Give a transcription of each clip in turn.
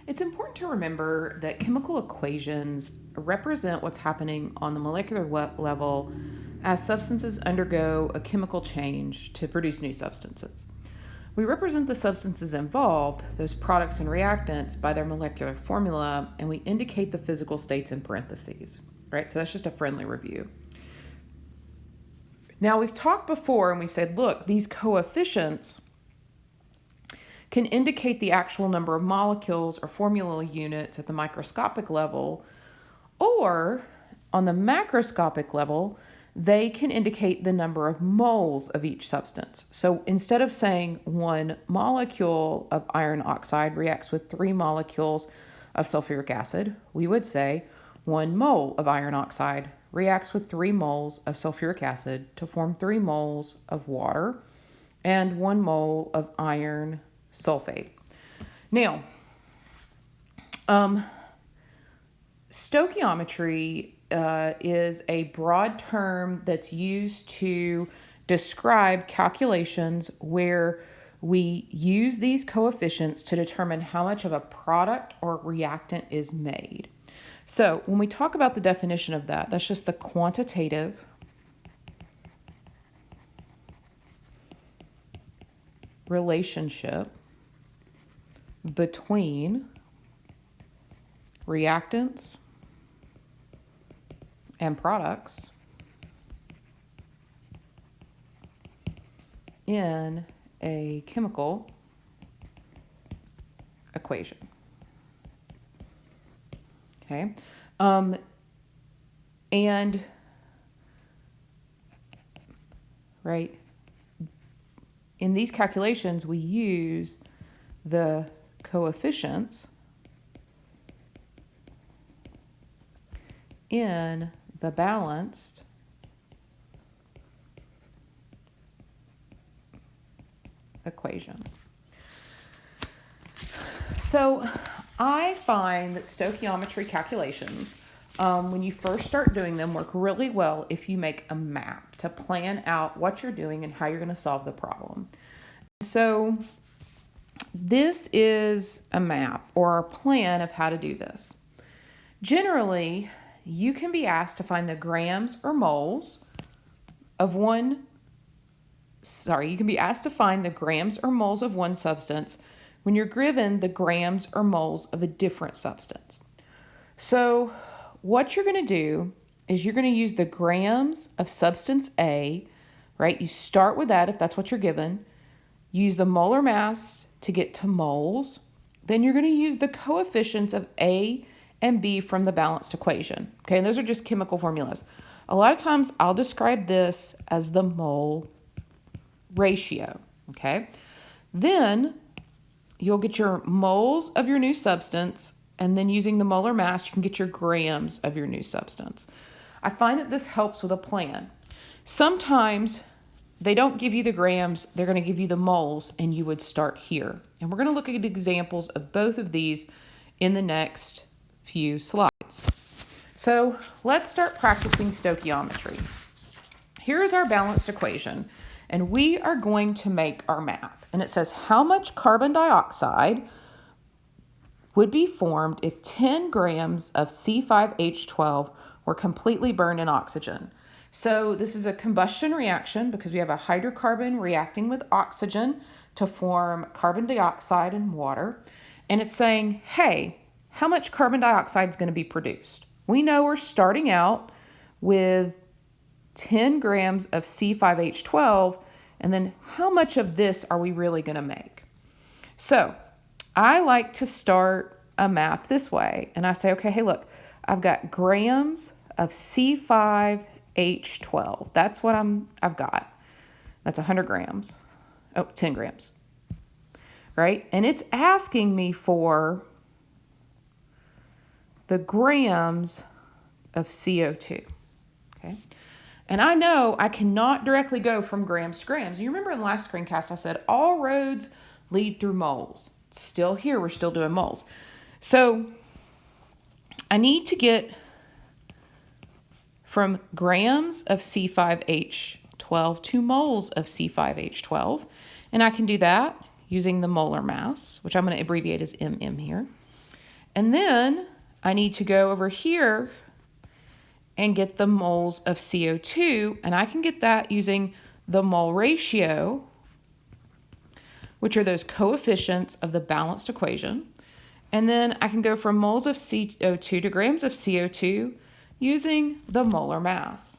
It's important to remember that chemical equations represent what's happening on the molecular level as substances undergo a chemical change to produce new substances. We represent the substances involved, those products and reactants, by their molecular formula, and we indicate the physical states in parentheses, right? So that's just a friendly review. Now, we've talked before and we've said, look, these coefficients can indicate the actual number of molecules or formula units at the microscopic level, or on the macroscopic level, they can indicate the number of moles of each substance. So instead of saying 1 molecule of iron oxide reacts with 3 molecules of sulfuric acid, we would say 1 mole of iron oxide reacts with 3 moles of sulfuric acid to form 3 moles of water and 1 mole of iron sulfate. Now, stoichiometry is a broad term that's used to describe calculations where we use these coefficients to determine how much of a product or reactant is made. So when we talk about the definition of that, that's just the quantitative relationship between reactants and products in a chemical equation. Okay. And right, in these calculations, we use the coefficients in the balanced equation. So I find that stoichiometry calculations, when you first start doing them, work really well if you make a map to plan out what you're doing and how you're going to solve the problem. So this is a map or a plan of how to do this. Generally, you can be asked to find the grams or moles of one substance when you're given the grams or moles of a different substance. So what you're going to do is you're going to use the grams of substance A, right? You start with that if that's what you're given. Use the molar mass to get to moles. Then you're going to use the coefficients of A and B from the balanced equation. Okay, and those are just chemical formulas. A lot of times I'll describe this as the mole ratio. Okay, then you'll get your moles of your new substance, and then using the molar mass, you can get your grams of your new substance. I find that this helps with a plan. Sometimes they don't give you the grams, they're going to give you the moles, and you would start here. And we're going to look at examples of both of these in the next few slides. So let's start practicing stoichiometry. Here is our balanced equation, and we are going to make our map. And it says how much carbon dioxide would be formed if 10 grams of C5H12 were completely burned in oxygen. So this is a combustion reaction because we have a hydrocarbon reacting with oxygen to form carbon dioxide and water. And it's saying, hey, how much carbon dioxide is going to be produced? We know we're starting out with 10 grams of C5H12, and then how much of this are we really going to make? So I like to start a map this way, and I say, okay, hey, look, I've got grams of C5H12. That's what I've got. That's 100 grams. 10 grams. Right? And it's asking me for the grams of CO2. Okay? And I know I cannot directly go from grams to grams. You remember in the last screencast I said all roads lead through moles. It's still here, we're still doing moles. So I need to get from grams of C5H12 to moles of C5H12. And I can do that using the molar mass, which I'm going to abbreviate as MM here. And then I need to go over here and get the moles of CO2, and I can get that using the mole ratio, which are those coefficients of the balanced equation. And then I can go from moles of CO2 to grams of CO2 using the molar mass.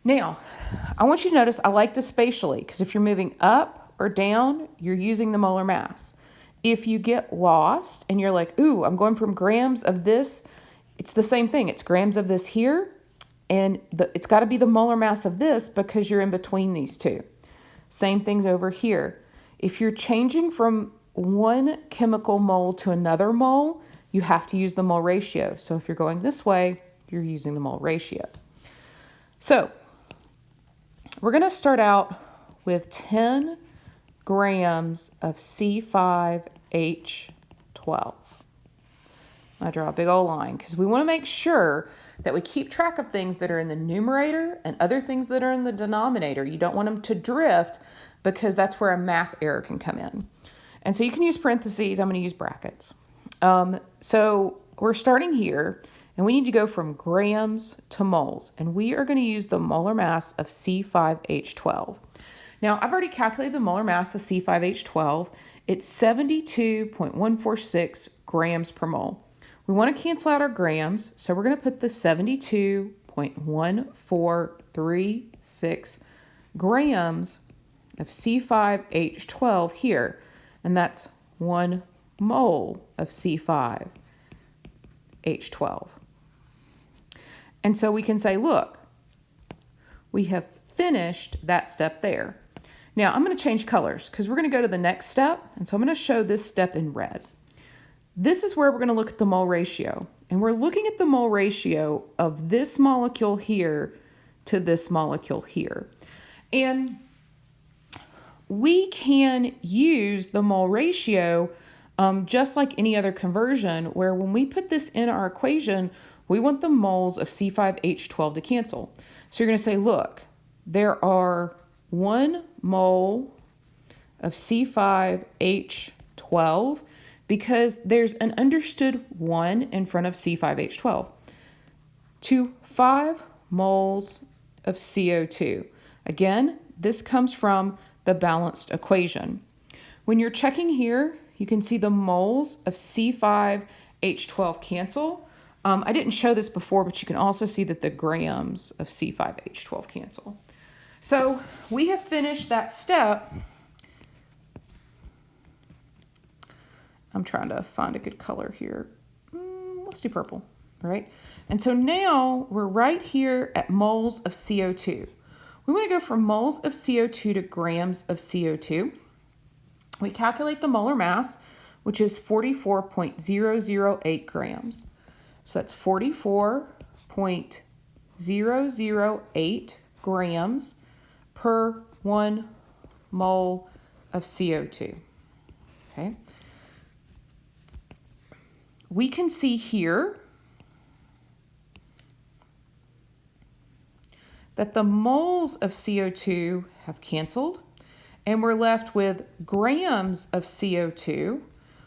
Now, I want you to notice I like this spatially, because if you're moving up or down, you're using the molar mass. If you get lost and you're like, ooh, I'm going from grams of this, it's the same thing. It's grams of this here, and it's got to be the molar mass of this because you're in between these two. Same things over here. If you're changing from one chemical mole to another mole, you have to use the mole ratio. So if you're going this way, you're using the mole ratio. So we're going to start out with 10 grams of C5H12. I draw a big old line because we want to make sure that we keep track of things that are in the numerator and other things that are in the denominator. You don't want them to drift because that's where a math error can come in. And so you can use parentheses. I'm going to use brackets. So we're starting here, and we need to go from grams to moles. And we are going to use the molar mass of C5H12. Now, I've already calculated the molar mass of C5H12. It's 72.146 grams per mole. We want to cancel out our grams, so we're going to put the 72.1436 grams of C5H12 here, and that's 1 mole of C5H12. And so we can say, look, we have finished that step there. Now I'm going to change colors because we're going to go to the next step, and so I'm going to show this step in red. This is where we're going to look at the mole ratio, and we're looking at the mole ratio of this molecule here to this molecule here. And we can use the mole ratio just like any other conversion, where when we put this in our equation, we want the moles of C5H12 to cancel. So you're going to say, look, there are 1 mole of C5H12 because there's an understood 1 in front of C5H12, to 5 moles of CO2. Again, this comes from the balanced equation. When you're checking here, you can see the moles of C5H12 cancel. I didn't show this before, but you can also see that the grams of C5H12 cancel. So we have finished that step. I'm trying to find a good color here. Let's do purple, right? And so now we're right here at moles of CO2. We want to go from moles of CO2 to grams of CO2. We calculate the molar mass, which is 44.008 grams. So that's 44.008 grams per 1 mole of CO2. Okay. We can see here that the moles of CO2 have canceled, and we're left with grams of CO2,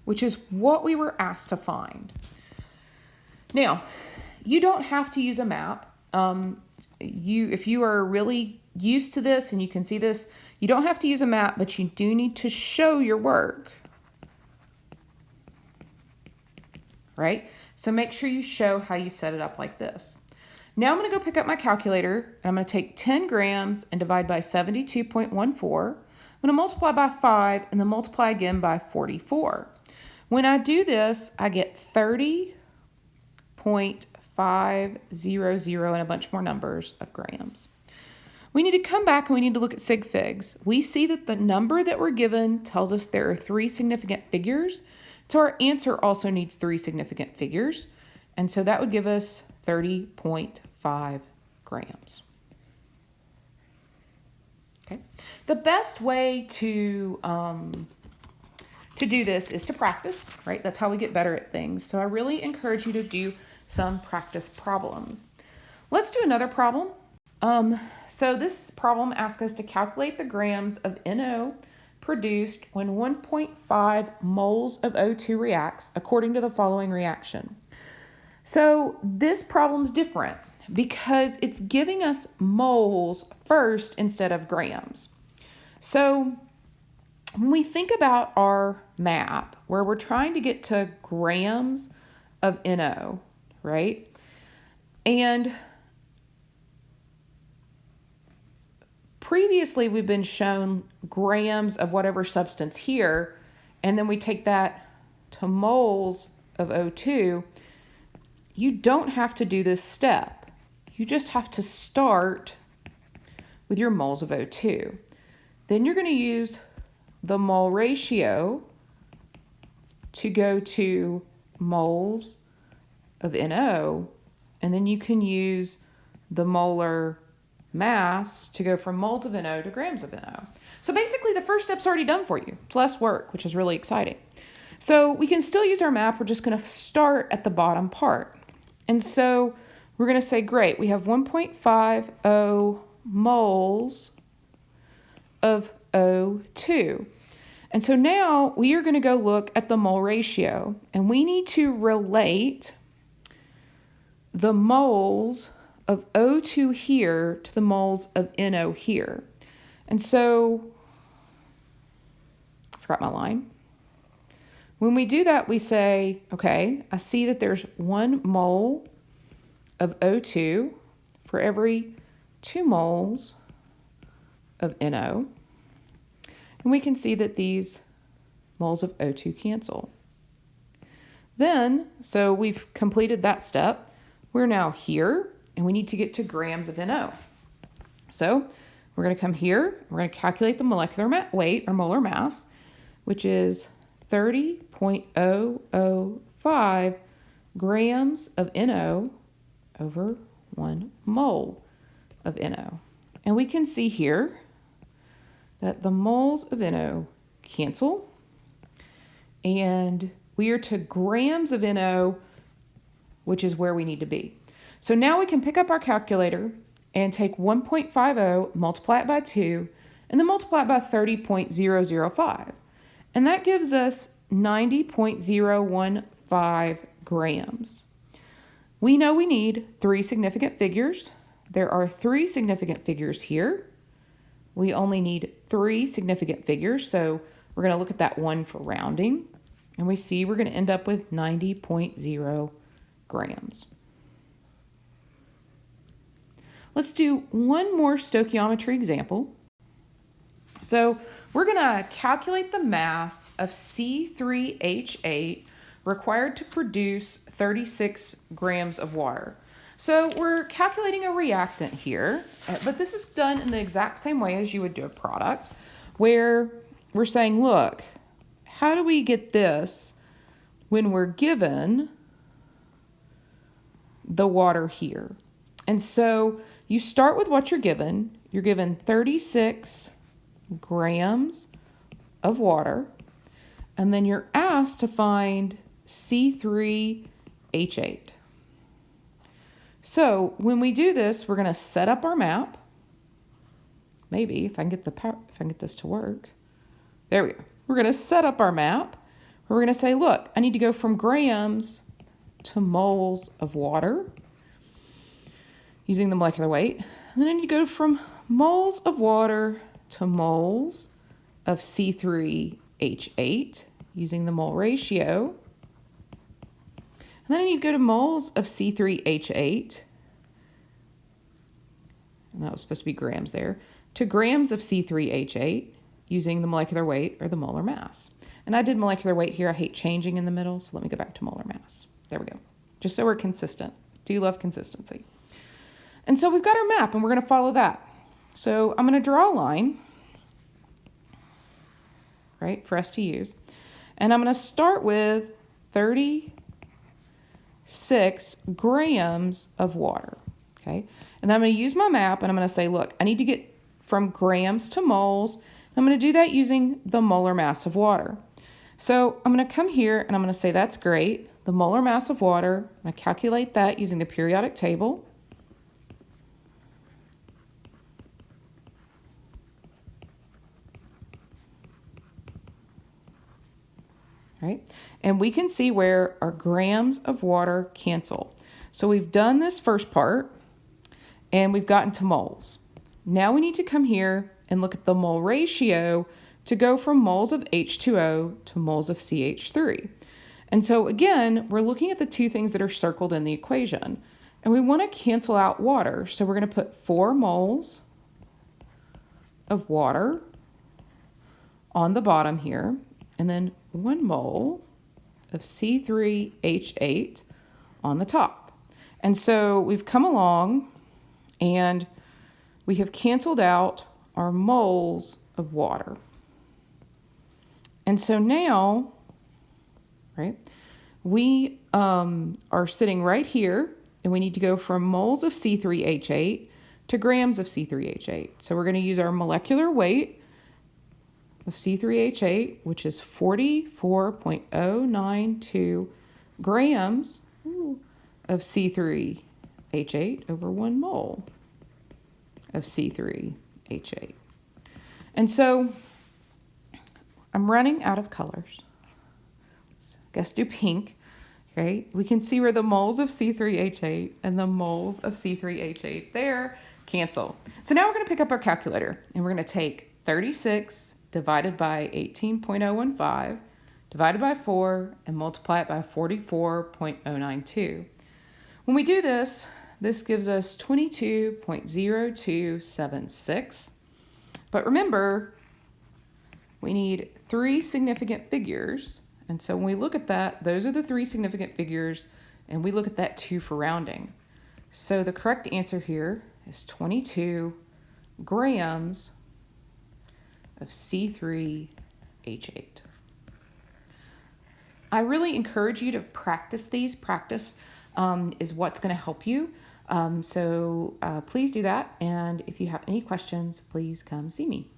which is what we were asked to find. Now, you don't have to use a map. If you are really used to this and you can see this, you don't have to use a map, but you do need to show your work. Right? So make sure you show how you set it up like this. Now I'm going to go pick up my calculator, and I'm going to take 10 grams and divide by 72.14. I'm going to multiply by 5 and then multiply again by 44. When I do this, I get 30.500 and a bunch more numbers of grams. We need to come back and we need to look at sig figs. We see that the number that we're given tells us there are 3 significant figures. So our answer also needs 3 significant figures. And so that would give us 30.5 grams. Okay. The best way to do this is to practice, right? That's how we get better at things. So I really encourage you to do some practice problems. Let's do another problem. So this problem asks us to calculate the grams of NO produced when 1.5 moles of O2 reacts according to the following reaction. So this problem's different because it's giving us moles first instead of grams. So when we think about our map where we're trying to get to grams of NO, right? And previously we've been shown grams of whatever substance here, and then we take that to moles of O2. You don't have to do this step. You just have to start with your moles of O2. Then you're going to use the mole ratio to go to moles of NO, and then you can use the molar mass to go from moles of NO to grams of NO. So basically the first step's already done for you. It's less work, which is really exciting. So we can still use our map. We're just going to start at the bottom part. And so we're going to say, great, we have 1.50 moles of O2. And so now we are going to go look at the mole ratio, and we need to relate the moles of O2 here to the moles of NO here. And so, I forgot my line. When we do that, we say, okay, I see that there's 1 mole of O2 for every 2 moles of NO. And we can see that these moles of O2 cancel. Then, so we've completed that step. We're now here, and we need to get to grams of NO. So we're going to come here. We're going to calculate the molecular weight, or molar mass, which is 30.005 grams of NO over 1 mole of NO. And we can see here that the moles of NO cancel, and we are to grams of NO, which is where we need to be. So now we can pick up our calculator and take 1.50, multiply it by 2, and then multiply it by 30.005. And that gives us 90.015 grams. We know we need 3 significant figures. There are 3 significant figures here. We only need 3 significant figures, so we're going to look at that one for rounding. And we see we're going to end up with 90.0 grams. Let's do one more stoichiometry example. So we're going to calculate the mass of C3H8 required to produce 36 grams of water. So we're calculating a reactant here, but this is done in the exact same way as you would do a product, where we're saying, look, how do we get this when we're given the water here? And so you start with what you're given. You're given 36 grams of water, and then you're asked to find C3H8. So when we do this, we're going to set up our map. Maybe if I can get this to work. There we go. We're going to set up our map. We're going to say, look, I need to go from grams to moles of water using the molecular weight. And then I need to go from moles of water to moles of C3H8 using the mole ratio. And then I need to go to moles of C3H8, and that was supposed to be grams there, to grams of C3H8 using the molecular weight or the molar mass. And I did molecular weight here. I hate changing in the middle, so let me go back to molar mass. There we go. Just so we're consistent. Do love consistency. And so we've got our map, and we're going to follow that. So I'm going to draw a line, right, for us to use. And I'm going to start with 36 grams of water, okay? And then I'm going to use my map, and I'm going to say, look, I need to get from grams to moles. I'm going to do that using the molar mass of water. So I'm going to come here, and I'm going to say, that's great. The molar mass of water, I'm going to calculate that using the periodic table. right? And we can see where our grams of water cancel. So we've done this first part, and we've gotten to moles. Now we need to come here and look at the mole ratio to go from moles of H2O to moles of CH3. And so again, we're looking at the two things that are circled in the equation. And we want to cancel out water. So we're going to put 4 moles of water on the bottom here, and then 1 mole of C3H8 on the top. And so we've come along and we have canceled out our moles of water. And so now, right, we are sitting right here, and we need to go from moles of C3H8 to grams of C3H8. So we're going to use our molecular weight of C3H8, which is 44.092 grams of C3H8 over 1 mole of C3H8. And so I'm running out of colors. Let's, I guess, do pink. Okay, we can see where the moles of C3H8 and the moles of C3H8 there cancel. So now we're going to pick up our calculator, and we're going to take 36 divided by 18.015 divided by 4 and multiply it by 44.092. When we do this, this gives us 22.0276. But remember, we need 3 significant figures. And so when we look at that, those are the 3 significant figures, and we look at that 2 for rounding. So the correct answer here is 22 grams of C3H8. I really encourage you to practice these. Practice is what's going to help you. So please do that. And if you have any questions, please come see me.